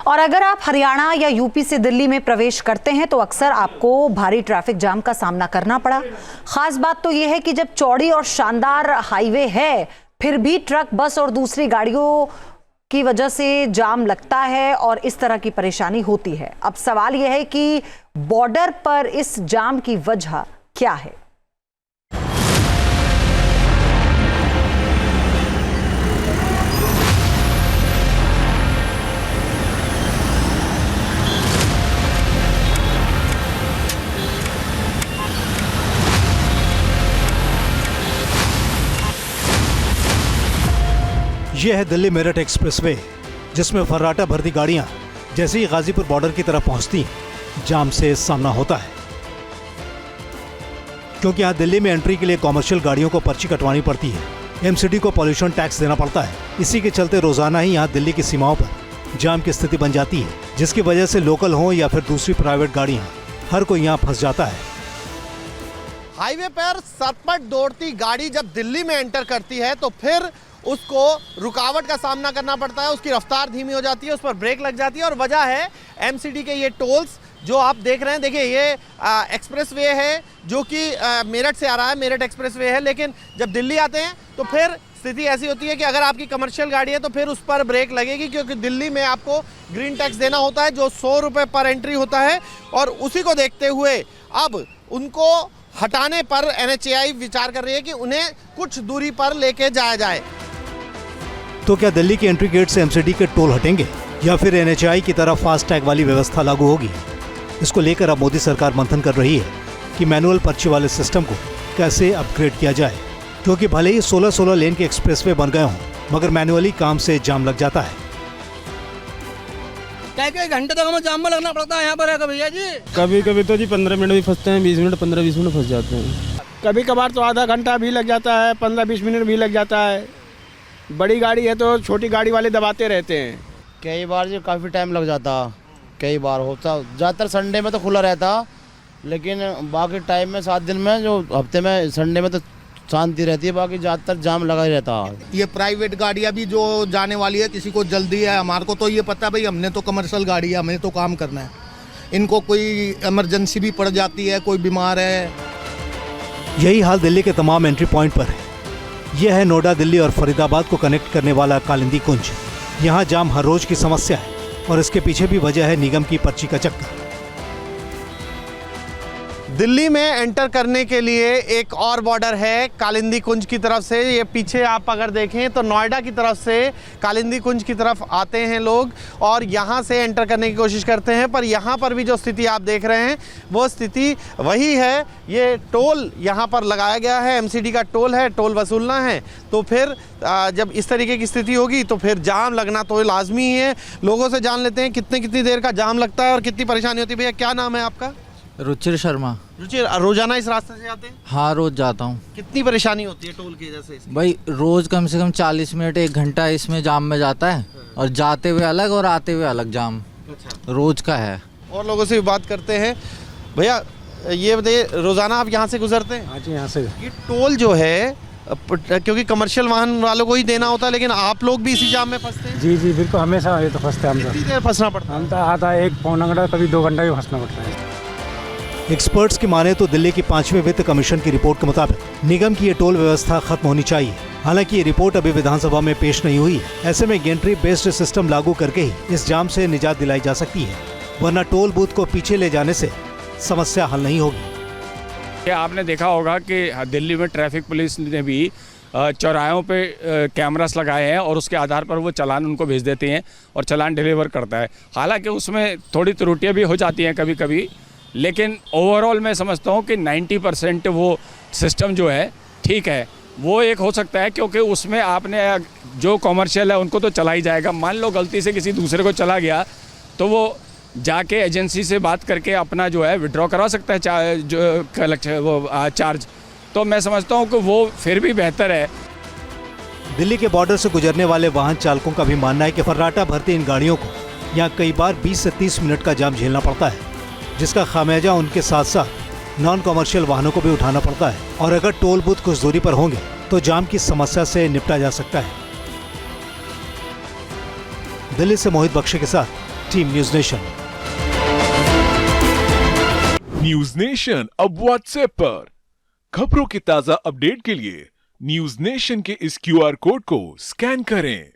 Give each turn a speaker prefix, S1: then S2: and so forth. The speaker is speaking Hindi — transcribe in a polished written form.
S1: और अगर आप हरियाणा या यूपी से दिल्ली में प्रवेश करते हैं तो अक्सर आपको भारी ट्रैफिक जाम का सामना करना पड़ा। खास बात तो यह है कि जब चौड़ी और शानदार हाईवे है फिर भी ट्रक, बस और दूसरी गाड़ियों की वजह से जाम लगता है और इस तरह की परेशानी होती है। अब सवाल यह है कि बॉर्डर पर इस जाम की वजह क्या है।
S2: यह है दिल्ली मेरठ एक्सप्रेसवे, जिसमें फर्राटा भरती गाड़ियां जैसे ही गाजीपुर बॉर्डर की तरफ पहुंचती जाम से सामना होता है, क्योंकि यहां दिल्ली में एंट्री के लिए कॉमर्शियल गाड़ियों को पर्ची कटवानी पड़ती है। एमसीडी को पॉल्यूशन टैक्स देना पड़ता है। इसी के चलते रोजाना ही यहां दिल्ली की सीमाओं पर जाम की स्थिति बन जाती है, जिसकी वजह से लोकल हो या फिर दूसरी प्राइवेट गाड़ियां, हर कोई यहां फंस जाता है।
S3: हाईवे पर सरपट दौड़ती गाड़ी जब दिल्ली में एंटर करती है तो फिर उसको रुकावट का सामना करना पड़ता है। उसकी रफ्तार धीमी हो जाती है, उस पर ब्रेक लग जाती है और वजह है एमसीडी के ये टोल्स जो आप देख रहे हैं। देखिए ये एक्सप्रेसवे है जो कि मेरठ से आ रहा है, मेरठ एक्सप्रेसवे है, लेकिन जब दिल्ली आते हैं तो फिर स्थिति ऐसी होती है कि अगर आपकी कमर्शियल गाड़ी है तो फिर उस पर ब्रेक लगेगी, क्योंकि दिल्ली में आपको ग्रीन टैक्स देना होता है जो 100 रुपये पर एंट्री होता है। और उसी को देखते हुए अब उनको हटाने पर NHAI विचार कर रही है कि उन्हें कुछ दूरी पर लेके जाया जाए।
S2: तो क्या दिल्ली के एंट्री गेट से एमसीडी के टोल हटेंगे या फिर NHAI की तरफ फास्ट टैग वाली व्यवस्था लागू होगी? इसको लेकर अब मोदी सरकार मंथन कर रही है कि मैनुअल पर्ची वाले सिस्टम को कैसे अपग्रेड किया जाए, क्योंकि भले ही 16-16 लेन के एक्सप्रेसवे बन गए हों, मगर मैनुअली काम से जाम लग जाता है।
S4: क्या घंटे तक हमें जाम में लगना पड़ता है यहाँ पर भैया जी।
S5: कभी कभी तो जी 15 मिनट भी फंसते हैं, 20 मिनट 15-20 मिनट फंस जाते हैं।
S6: कभी कभार तो आधा घंटा भी लग जाता है, 15-20 मिनट भी लग जाता है। बड़ी गाड़ी है तो छोटी गाड़ी वाले दबाते रहते हैं।
S7: कई बार जी काफ़ी टाइम लग जाता, कई बार होता। ज़्यादातर संडे में तो खुला रहता, लेकिन बाकी टाइम में 7 दिन में, जो हफ्ते में संडे में तो शांति रहती है, बाकी ज़्यादातर जाम लगा ही रहता।
S3: ये प्राइवेट गाड़ियाँ भी जो जाने वाली है, किसी को जल्दी है, हमारे को तो ये पता है भाई हमने तो कमर्शियल गाड़ी है, हमें तो काम करना है। इनको कोई इमरजेंसी भी पड़ जाती है, कोई बीमार है।
S2: यही हाल दिल्ली के तमाम एंट्री पॉइंट पर है। यह है नोएडा, दिल्ली और फरीदाबाद को कनेक्ट करने वाला कालिंदी कुंज। यहाँ जाम हर रोज की समस्या है और इसके पीछे भी वजह है निगम की पर्ची का चक्कर।
S3: दिल्ली में एंटर करने के लिए एक और बॉर्डर है कालिंदी कुंज की तरफ से। ये पीछे आप अगर देखें तो नोएडा की तरफ से कालिंदी कुंज की तरफ आते हैं लोग और यहाँ से एंटर करने की कोशिश करते हैं, पर यहाँ पर भी जो स्थिति आप देख रहे हैं वो स्थिति वही है। ये टोल यहाँ पर लगाया गया है, एमसीडी का टोल है, टोल वसूलना है। तो फिर जब इस तरीके की स्थिति होगी तो फिर जाम लगना तो लाजमी ही है। लोगों से जान लेते हैं कितनी देर का जाम लगता है और कितनी परेशानी होती है। भैया क्या नाम है आपका?
S8: रुचिर शर्मा।
S3: रुचिर, रोजाना इस रास्ते से आते हैं?
S8: हाँ, रोज जाता हूँ।
S3: कितनी परेशानी होती है टोल की वजह से?
S8: भाई रोज कम से कम 40 मिनट 1 घंटा इसमें जाम में जाता है और जाते हुए अलग और आते हुए अलग जाम। अच्छा। रोज का है। और
S3: लोगों से भी बात करते हैं। भैया ये बताइए, रोजाना आप यहाँ से गुजरते हैं?
S6: हाँ जी, यहाँ से।
S3: ये टोल जो है, क्योंकि कमर्शियल वाहन वालों को ही देना होता है, लेकिन आप लोग भी इसी जाम में फंसते हैं?
S6: जी जी बिल्कुल, हमेशा ये तो फंसते हैं हम।
S3: कितनी देर फंसना पड़ता है?
S6: हम तो आधा 1-पौना घंटा, कभी 2 घंटा भी फंसना पड़ता है।
S2: एक्सपर्ट्स की माने तो दिल्ली की 5वें वित्त कमीशन की रिपोर्ट के मुताबिक निगम की ये टोल व्यवस्था खत्म होनी चाहिए। हालांकि ये रिपोर्ट अभी विधानसभा में पेश नहीं हुई है। ऐसे में गेंट्री बेस्ड सिस्टम लागू करके ही इस जाम से निजात दिलाई जा सकती है, वरना टोल बूथ को पीछे ले जाने से समस्या हल नहीं होगी।
S5: आपने देखा होगा कि दिल्ली में ट्रैफिक पुलिस ने भी चौराहों पे कैमरास लगाए हैं और उसके आधार पर वो चालान उनको भेज देते हैं और चालान डिलीवर करता है। हालांकि उसमें थोड़ी त्रुटियाँ भी हो जाती हैं कभी कभी, लेकिन ओवरऑल मैं समझता हूँ कि 90% वो सिस्टम जो है ठीक है। वो एक हो सकता है क्योंकि उसमें आपने जो कॉमर्शियल है उनको तो चला ही जाएगा। मान लो गलती से किसी दूसरे को चला गया तो वो जाके एजेंसी से बात करके अपना जो है विड्रॉ करवा सकता है चार्ज। तो मैं समझता हूँ कि वो फिर भी बेहतर है।
S2: दिल्ली के बॉर्डर से गुजरने वाले वाहन चालकों का भी मानना है कि फर्राटा भरती इन गाड़ियों को यहाँ कई बार 20 से 30 मिनट का जाम झेलना पड़ता है, जिसका खामियाजा उनके साथ साथ नॉन कमर्शियल वाहनों को भी उठाना पड़ता है। और अगर टोल बूथ कुछ दूरी पर होंगे तो जाम की समस्या से निपटा जा सकता है। दिल्ली से मोहित बख्शी के साथ team news nation.
S9: News nation अब व्हाट्सएप पर खबरों के ताजा अपडेट के लिए न्यूज नेशन के इस QR कोड को स्कैन करें।